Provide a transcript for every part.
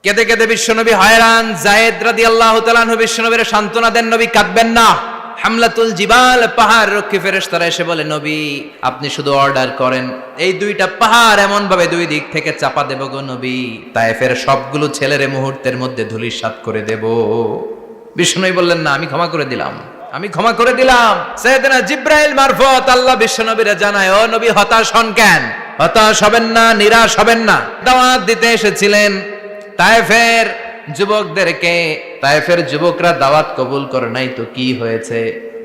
কেঁদে কেঁদে বিশ্বনবী হয়রান। যায়েদ রাদিয়াল্লাহু তাআলা আনহু বিশ্বনবীর সান্ত্বনা দেন, নবী কাঁদবেন না। হামলাতুল জিবাল, পাহাড় রক্ষী ফেরেশতারা এসে বলে, নবী আপনি শুধু অর্ডার করেন, এই দুইটা পাহাড় এমন ভাবে দুই দিক থেকে চাপা দেব গো নবী, তায়েফের সবগুলো ছেলেরে মুহূর্তের মধ্যে ধূলিসাৎ করে দেব। বিশ্বনবী বললেন, না, আমি ক্ষমা করে দিলাম, আমি ক্ষমা করে দিলাম। সাইয়েদনা জিব্রাইল মারফত আল্লাহ বিশ্বনবীরে জানায়, ও নবী হতাশ হন কেন? হতাশ হবেন না, নিরাশ হবেন না। দাওয়াত দিতে এসেছিলেন তায়েফের যুবকদেরকে, তায়েফের যুবকরা দাওয়াত কবুল করে নাই তো কি হয়েছে?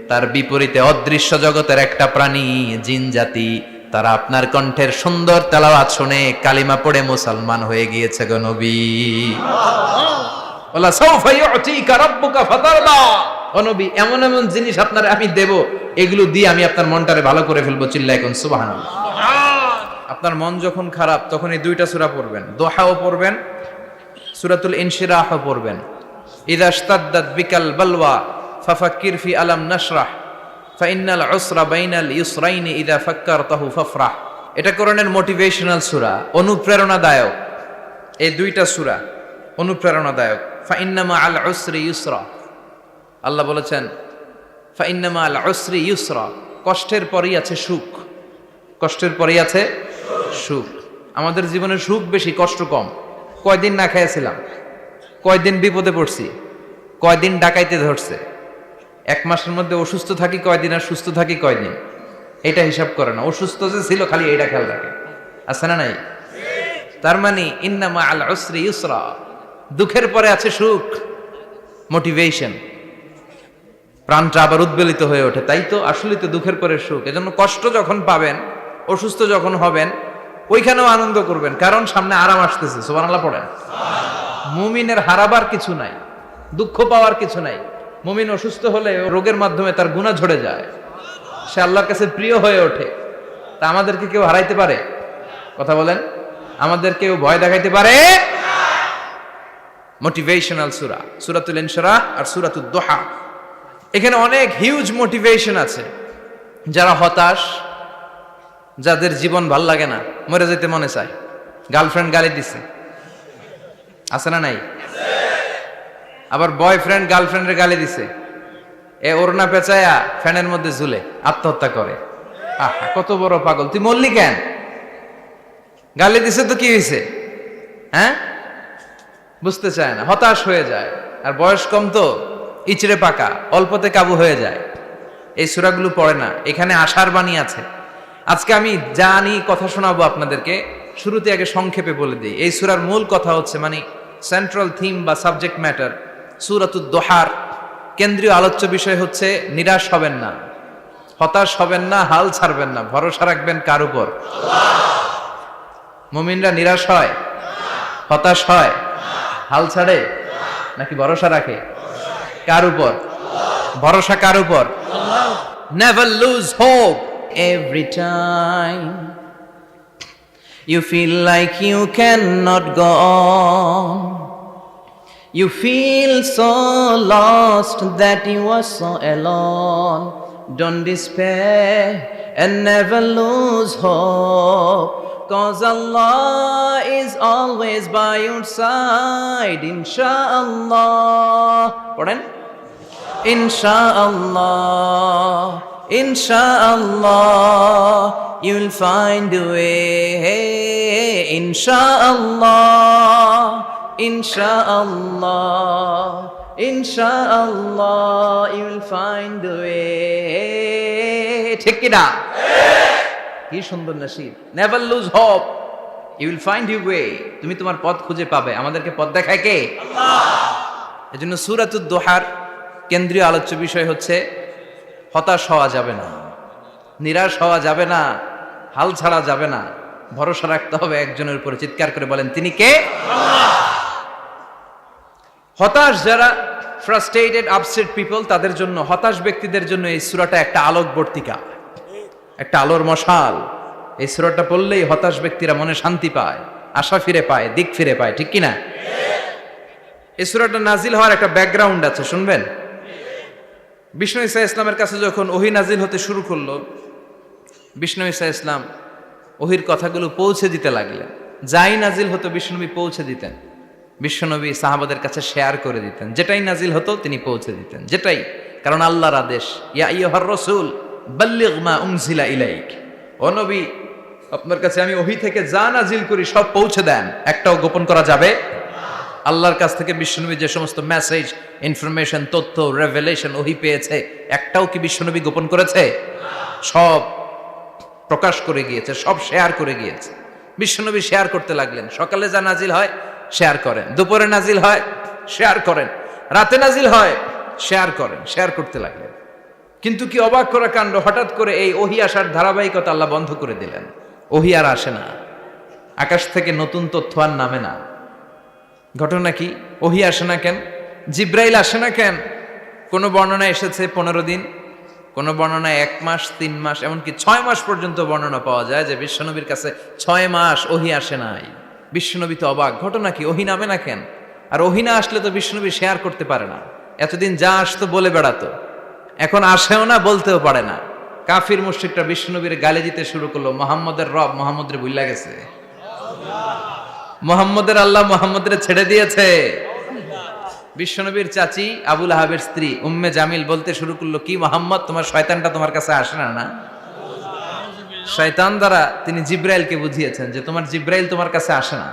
তার বিপরীতে অদৃশ্য জগতের একটা প্রাণী, জিন জাতি, তারা আপনার কণ্ঠের সুন্দর তেলাওয়াত শুনে কালিমা পড়ে মুসলমান হয়ে গিয়েছে গো নবী। ওয়ালা সাউফা ইউতিকা রাব্বুকা ফাতারদা। ও নবী, এমন এমন জিনিস আপনার আমি দেব, এগুলো দিয়ে আমি আপনার মনটারে ভালো করে ফেলবো। চিল্লায় কোন সুবহানাল্লাহ। আপনার মন যখন খারাপ তখন এই দুইটা সূরা পড়বেন, দোহাও পড়বেন, সূরাতুল ইনশিরাহও পড়বেন। ইযা ইশতাদ্দাত বিকাল বালওয়া ফাফাক্কির ফি আলাম নাশরাহ ফাইন্নাল উসরা বাইনাল ইউসরাইনি ইযা ফাক্কারতাহু ফাফরাহ। এটা কোরআনের মোটিভেশনাল সূরা, অনুপ্রেরণাদায়ক। এই দুইটা সূরা অনুপ্রেরণাদায়ক। ফাইন্না মাআল উসরি ইউসরা, আল্লাহ বলেছেন ফাইন্না মাআল উসরি ইউসরা, কষ্টের পরেই আছে সুখ, কষ্টের পরেই আছে সুখ। আমাদের জীবনে সুখ বেশি, কষ্ট কম। কয়দিন না খেয়েছিলাম, কয়দিন বিপদে পড়ছি, কয়দিন ডাকাইতে ধরছে, এক মাসের মধ্যে অসুস্থ থাকি কয়দিন আর সুস্থ থাকি কয়দিন, এটা হিসাব করে না। অসুস্থ যে ছিল খালি এটা খেয়াল রাখে, আছে না নাই? তার মানে ইন্না মাআল উসরি ইউসরা, দুঃখের পরে আছে সুখ, মোটিভেশন। প্রাণটা আবার উদ্বেলিত হয়ে ওঠে, তাই তো আসলে তো দুঃখের পরে সুখ। এজন্য কষ্ট যখন পাবেন, অসুস্থ যখন হবেন, ওইখানেও আনন্দ করবেন, কারণ সামনে আরাম আসতেছে। সুবহানাল্লাহ পড়েন। মুমিনের হারাবার কিছু নাই, দুঃখ পাওয়ার কিছু নাই। মুমিন অসুস্থ হলে রোগের মাধ্যমে তার গুনাহ ঝরে যায়, সে আল্লাহর কাছে প্রিয় হয়ে ওঠে। তা আমাদেরকে কেউ হারাইতে পারে? কথা বলেন, আমাদের কেউ ভয় দেখাইতে পারে? মোটিভেশনাল সূরা, সূরাতুল ইনশিরাহ আর সূরাতুদ দুহা। এখানে অনেক হিউজ মোটিভেশন আছে। যারা হতাশ, যাদের জীবন ভাল লাগে না, মরে যেতে মনে চায়, গার্লফ্রেন্ড গালি দিছে, আছে না নাই? আবার বয়ফ্রেন্ড গার্লফ্রেন্ডের গালি দিছে, এ ওড়না পেঁচায়া ফ্যানের মধ্যে ঝুলে আত্মহত্যা করে। আহা, কত বড় পাগল, তুই মরলি কেন? গালি দিছে তো কি হয়েছে? হ্যাঁ, বুঝতে চায় না, হতাশ হয়ে যায়। আর বয়স কম তো, ইচড়ে পাকা, অল্পতে কাবু হয়ে যায়। এই সূরাগুলো পড়ে না। এখানে আশার বাণী আছে। আজকে আমি জানি কথা শোনাবো আপনাদেরকে, শুরুতে আগে সংক্ষেপে বলে দিই। এই সূরার মূল কথা হচ্ছে, মানে সেন্ট্রাল থিম বা সাবজেক্ট ম্যাটার, সূরাতুদ দুহার কেন্দ্রীয় আলোচ্য বিষয় হচ্ছে নিরাশ হবেন না, হতাশ হবেন না, হাল ছাড়বেন না, ভরসা রাখবেন কার উপর? মুমিনরা নিরাশ হয়, হতাশ হয়, হাল ছাড়ে নাকি ভরসা রাখে? কার উপর ভরসা? কার উপর? Never lose hope. Every time you feel like you cannot go on, you feel so lost that you are so alone, don't despair and never lose hope, cause Allah is always by your side, inshallah. পড়েন, inshallah, inshallah, you'll find a way, inshallah, inshallah, inshallah, you'll find a way. ঠিক কি না? কি সুন্দর নসিব। Never lose hope, you will find you way. তুমি তোমার পথ খুঁজে পাবে। আমাদেরকে পথ দেখায় কে? আল্লাহ। এজন্য সূরাতুদ দুহার কেন্দ্রীয় আলোচ্য বিষয় হচ্ছে হতাশ হওয়া যাবে না, নিরাশ হওয়া যাবে না, হাল ছাড়া যাবে না, ভরসা রাখতে হবে একজনের উপরে। চিৎকার করে বলেন, তিনি কে? আল্লাহ। হতাশ যারা, ফ্রাস্ট্রেটেড, আপসেট পিপল, তাদের জন্য, হতাশ ব্যক্তিদের জন্য এই সূরাটা একটা আলোকবর্তিকা, একটা আলোর মশাল। এই সূরাটা পড়লেই হতাশ ব্যক্তিরা মনে শান্তি পায়, আশা ফিরে পায়, দিক ফিরে পায়। ঠিক কিনা? এই সূরাটা নাজিল হওয়ার একটা ব্যাকগ্রাউন্ড আছে, শুনবেন। বিষ্ণু ঈসা ইসলামের কাছে যখন ওহী নাজিল হতে শুরু করলো, বিষ্ণু ঈসা ইসলাম ওহীর কথাগুলো পৌঁছে দিতে লাগলেন। যাই নাজিল হতো বিষ্ণুনবী পৌঁছে দিতেন। বিশ্বনবী সাহাবাদের কাছে শেয়ার করে দিতেন, যেটাই নাজিল হতো তিনি পৌঁছে দিতেন, যেটাই, কারণ আল্লাহর আদেশ, ইয়া আইয়ুহার রাসূল বাল্লিগ মা উনজিলা ইলাইক, ও নবী আপনার কাছে আমি ওহী থেকে যা নাজিল করি সব পৌঁছে দেন, একটাও গোপন করা যাবে। আল্লাহর কাছ থেকে বিশ্বনবী যে সমস্ত মেসেজ, ইনফরমেশন, তথ্য, রেভেলেশন ওহী পেয়েছে, একটাও কি বিশ্বনবী গোপন করেছে? সব প্রকাশ করে গিয়েছে, সব শেয়ার করে গিয়েছে। বিশ্বনবী শেয়ার করতে লাগলেন, সকালে যা নাজিল হয় শেয়ার করেন, দুপুরে নাজিল হয় শেয়ার করেন, রাতে নাজিল হয় শেয়ার করেন, শেয়ার করতে লাগলেন। কিন্তু কি অবাক করা কাণ্ড, হঠাৎ করে এই ওহী আসার ধারাবাহিকতা আল্লাহ বন্ধ করে দিলেন। ওহী আর আসে না, আকাশ থেকে নতুন তথ্য আর নামে না। ঘটনা কি? ওহী আসে না কেন? জিব্রাইল আসে না কেন? কোন বর্ণনায় এসেছে 15 দিন, কোন বর্ণনায় 1 মাস, 3 মাস, এমনকি 6 মাস পর্যন্ত বর্ণনা পাওয়া যায় যে বিশ্বনবীর কাছে 6 মাস ওহী আসে নাই। বিশ্বনবী তো অবাক, ঘটনা কি? ওহী নামে না কেন? আর ওহী না আসলে তো বিশ্বনবী শেয়ার করতে পারে না। এতদিন যা আসতো বলে বেড়াতো, এখন আসেও না, বলতেও পারে না। কাফির মুশরিকরা বিশ্বনবীর গালি দিতে শুরু করলো, মুহাম্মদের রব মুহাম্মদের ভুইলা গেছে, মুহাম্মদের আল্লাহ মুহাম্মদের ছেড়ে দিয়েছে। বিশ্বনবীর চাচি আবু লাহাবের স্ত্রী উম্মে জামিল বলতে শুরু করলো, কি মুহাম্মদ, তোমার শয়তানটা তোমার কাছে আসে না? না, শয়তান দ্বারা তিনি জিব্রাইলকে বুঝিয়েছেন যে তোমার জিব্রাইল তোমার কাছে আসে না।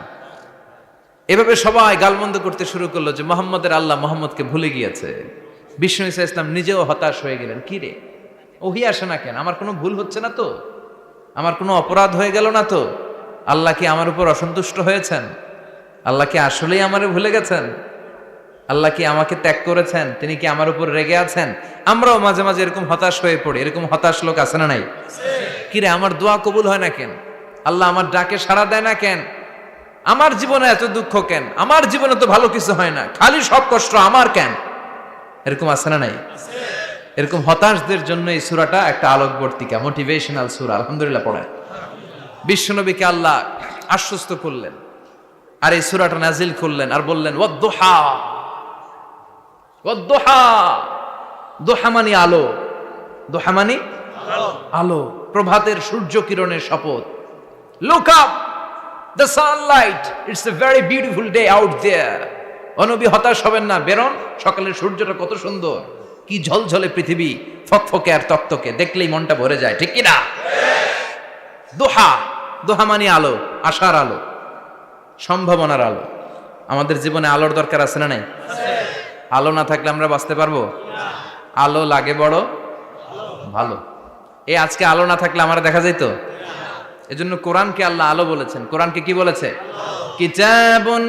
এভাবে সবাই গালমন্দ করতে শুরু করলো যে মুহাম্মদের আল্লাহ মুহাম্মদকে ভুলে গিয়েছে। বিষ্ণু ঈসা ইসলাম নিজেও হতাশ হয়ে গেলেন, কি রে ওহী আসে না কেন? আমার কোনো ভুল হচ্ছে না তো? আমার কোনো অপরাধ হয়ে গেল না তো? আল্লাহ কি আমার উপর অসন্তুষ্ট হয়েছেন? আল্লাহ কি আসলেই আমারে ভুলে গেছেন? আল্লাহ কি আমাকে ত্যাগ করেছেন? তিনি কি আমার উপর রেগে আছেন? আমরাও মাঝে মাঝে এরকম হতাশ হয়ে পড়ি। এরকম হতাশ লোক আছে না নাই? কিরে আমার দোয়া কবুল হয় না কেন? আল্লাহ আমার ডাকে সাড়া দেয় না কেন? আমার জীবনে এত দুঃখ কেন? আমার জীবনে তো ভালো কিছু হয় না, খালি সব কষ্ট আমার কেন? এরকম আছে না নাই? এরকম হতাশদের জন্য এই সূরাটা একটা আলোকবর্তিকা, মোটিভেশনাল সূরা। আলহামদুলিল্লাহ পড়েন। বিশ্বনবীকে আল্লাহ আশ্বস্ত করলেন আর এই সূরাটা নাজিল করলেন আর বললেন, ওয়াদ-দুহা, ওয়াদ-দুহা, দুহা মানে আলো, দুহা মানে আলো, প্রভাতের সূর্য কিরণের শপথ। Look up, the sunlight, it's a very beautiful day out there. ও নবী হতাশ হবেন না, বেরোন, সকালের সূর্যটা কত সুন্দর, কি ঝলঝলে পৃথিবী, ফকফকে আর তকতকে, দেখলেই মনটা ভরে যায়, ঠিক কি না? দোহা, দোহা মানে আলো, আশার আলো, সম্ভাবনার আলো। আমাদের জীবনে আলোর দরকার আছে না নাই? আলো না থাকলে আমরা বাঁচতে পারবো? আলো লাগে বড় ভালো। এই আজকে আলো না থাকলে আমরা দেখা যাইত? এজন্য কোরআনকে আল্লাহ আলো বলেছেন। কোরআনকে কি বলেছে? কিতাবুন